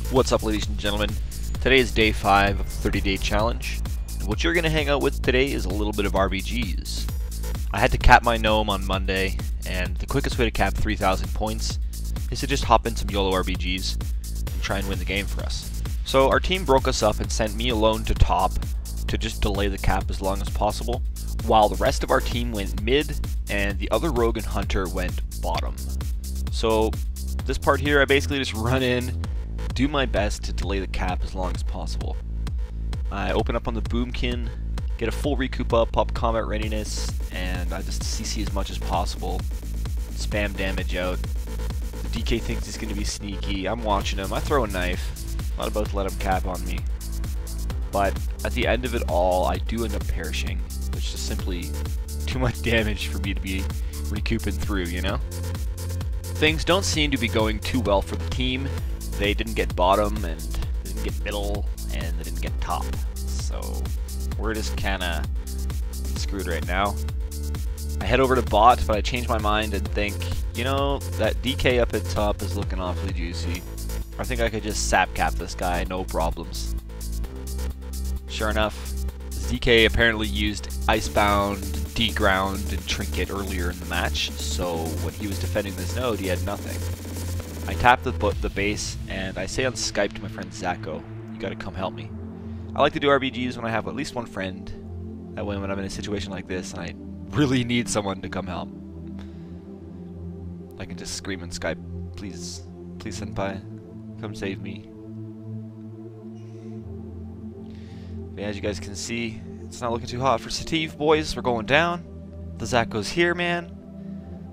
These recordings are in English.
What's up, ladies and gentlemen? Today is day 5 of the 30-day challenge, and what you're going to hang out with today is a little bit of RBGs. I had to cap my gnome on Monday, and the quickest way to cap 3,000 points is to just hop in some YOLO RBGs and try and win the game for us. So our team broke us up and sent me alone to top to just delay the cap as long as possible, while the rest of our team went mid and the other rogue and hunter went bottom. So this part here, I basically just run in, do my best to delay the cap as long as possible. I open up on the boomkin, get a full recoup up, pop combat readiness, and I just CC as much as possible, spam damage out. The DK thinks he's going to be sneaky, I'm watching him, I throw a knife, not about to let him cap on me. But at the end of it all, I do end up perishing, which is simply too much damage for me to be recouping through, you know? Things don't seem to be going too well for the team. They didn't get bottom, and they didn't get middle, and they didn't get top. So we're just kinda screwed right now. I head over to bot, but I change my mind and think, you know, that DK up at top is looking awfully juicy. I think I could just sap cap this guy, no problems. Sure enough, this DK apparently used Icebound, D-Ground, and Trinket earlier in the match, so when he was defending this node, he had nothing. I tap the base, and I say on Skype to my friend Zacko, you gotta come help me. I like to do RBGs when I have at least one friend. That way when I'm in a situation like this and I really need someone to come help, I can just scream on Skype, please, please senpai, come save me. But as you guys can see, it's not looking too hot for Sativ, boys. We're going down. The Zacko's here, man.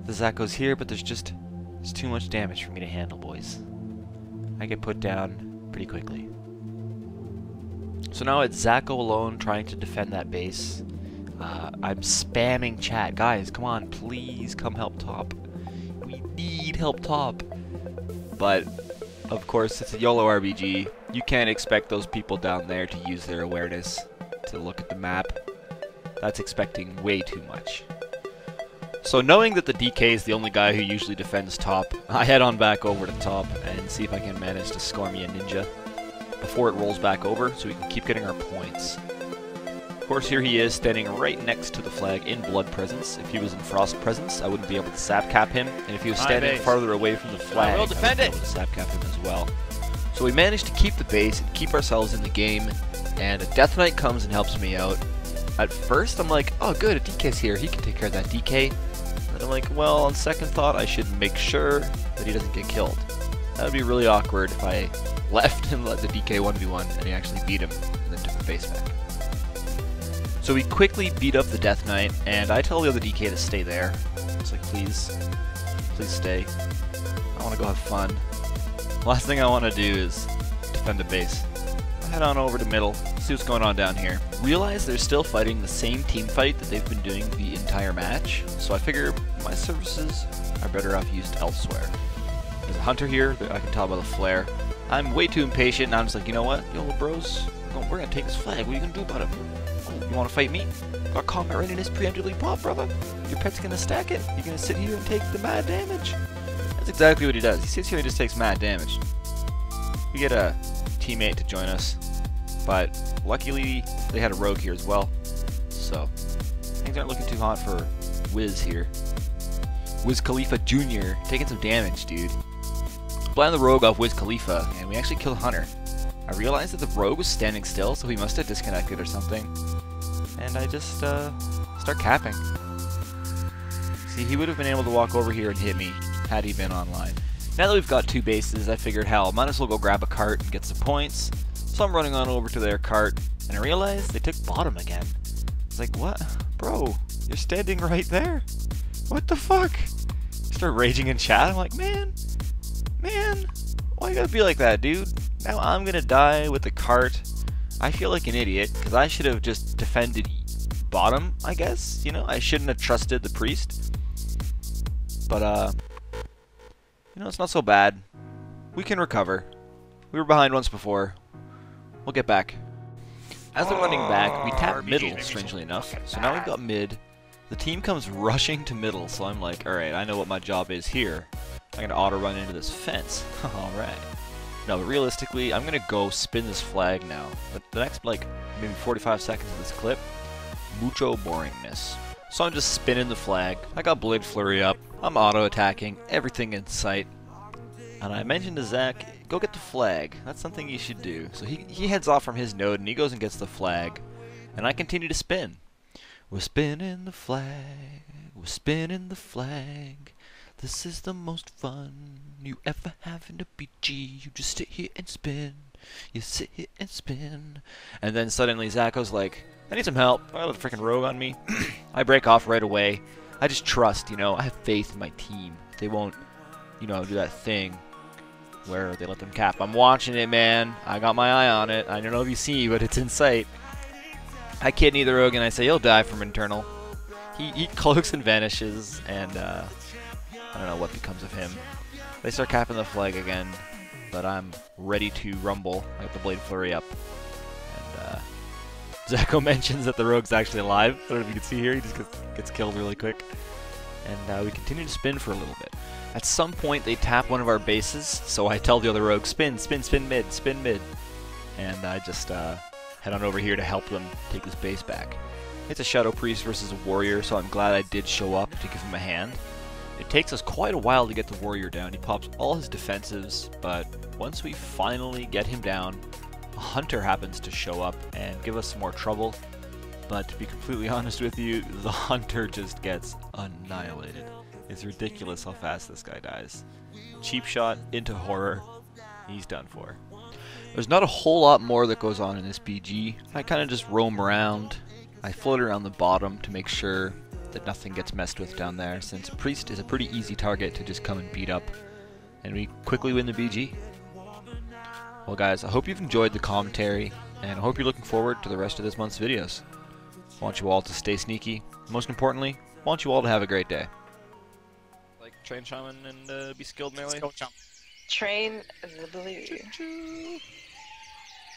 The Zacko's here, but there's too much damage for me to handle, boys. I get put down pretty quickly. So now it's Zacko alone trying to defend that base. I'm spamming chat. Guys, come on, please come help top. We need help top. But, of course, it's a YOLO RBG. You can't expect those people down there to use their awareness to look at the map. That's expecting way too much. So knowing that the DK is the only guy who usually defends top, I head on back over to top and see if I can manage to score me a ninja before it rolls back over so we can keep getting our points. Of course, here he is standing right next to the flag in blood presence. If he was in frost presence, I wouldn't be able to sap cap him, and if he was standing farther away from the flag, I would be able to sap cap him as well. So we managed to keep the base and keep ourselves in the game, and a Death Knight comes and helps me out. At first, I'm like, oh good, a DK's here, he can take care of that DK. And I'm like, well, on second thought, I should make sure that he doesn't get killed. That would be really awkward if I left and let the DK 1v1 and he actually beat him and then took the base back. So we quickly beat up the Death Knight, and I tell the other DK to stay there. It's like, please, please stay. I want to go have fun. Last thing I want to do is defend the base. I head on over to middle, see what's going on down here. Realize they're still fighting the same team fight that they've been doing the entire match, so I figure my services are better off used elsewhere. There's a hunter here, I can tell by the flare. I'm way too impatient, and I'm just like, you know what, YOLO bros, we're gonna take this flag, what are you gonna do about it? Oh, you wanna fight me? Got combat readiness preemptively pop, brother. Your pet's gonna stack it. You're gonna sit here and take the mad damage. That's exactly what he does. He sits here and just takes mad damage. We get a teammate to join us, but luckily they had a rogue here as well, so things aren't looking too hot for Wiz here. Wiz Khalifa Jr. taking some damage, dude. Blind the rogue off Wiz Khalifa, and we actually killed Hunter. I realized that the rogue was standing still, so he must have disconnected or something, and I just start capping. See, he would have been able to walk over here and hit me had he been online. Now that we've got two bases, I figured, hell, might as well go grab a cart and get some points. So I'm running on over to their cart, and I realized they took bottom again. It's like, what? Bro, you're standing right there. What the fuck? I start raging in chat. I'm like, man, why you gotta be like that, dude? Now I'm gonna die with the cart. I feel like an idiot, because I should have just defended bottom, I guess. You know, I shouldn't have trusted the priest. But, you know, it's not so bad. We can recover. We were behind once before. We'll get back. As they're running back, we tap middle, strangely enough. So now we've got mid. The team comes rushing to middle, so I'm like, alright, I know what my job is here. I'm gonna auto run into this fence. Alright. No, but realistically, I'm gonna go spin this flag now. But the next, like, maybe 45 seconds of this clip, mucho boringness. So I'm just spinning the flag. I got Blade Flurry up. I'm auto-attacking. Everything in sight. And I mentioned to Zach, go get the flag. That's something you should do. So he heads off from his node and he goes and gets the flag. And I continue to spin. We're spinning the flag. We're spinning the flag. This is the most fun you ever have in a BG. You just sit here and spin. You sit here and spin. And then suddenly Zach goes like, I need some help. I have a freaking rogue on me. I break off right away. I just trust, you know, I have faith in my team. They won't, you know, do that thing where they let them cap. I'm watching it, man. I got my eye on it. I don't know if you see, but it's in sight. I kidney the rogue and I say he'll die from internal. He cloaks and vanishes, and I don't know what becomes of him. They start capping the flag again, but I'm ready to rumble. I got the Blade Flurry up. And Zacho mentions that the rogue's actually alive. I don't know if you can see here, he just gets killed really quick. And we continue to spin for a little bit. At some point they tap one of our bases, so I tell the other rogue, spin, spin, spin mid, spin mid. And I just head on over here to help them take this base back. It's a Shadow Priest versus a Warrior, so I'm glad I did show up to give him a hand. It takes us quite a while to get the Warrior down. He pops all his defensives, but once we finally get him down, a Hunter happens to show up and give us some more trouble. But to be completely honest with you, the Hunter just gets annihilated. It's ridiculous how fast this guy dies. Cheap shot into horror. He's done for. There's not a whole lot more that goes on in this BG. I kind of just roam around. I float around the bottom to make sure that nothing gets messed with down there, since Priest is a pretty easy target to just come and beat up. And we quickly win the BG. Well guys, I hope you've enjoyed the commentary, and I hope you're looking forward to the rest of this month's videos. I want you all to stay sneaky. Most importantly, I want you all to have a great day. Like, train shaman and be skilled melee? Skill jump. Train the blue.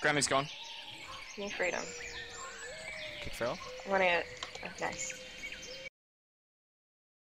Grammy's gone. New freedom. Kick feral? I'm running it. Oh, nice.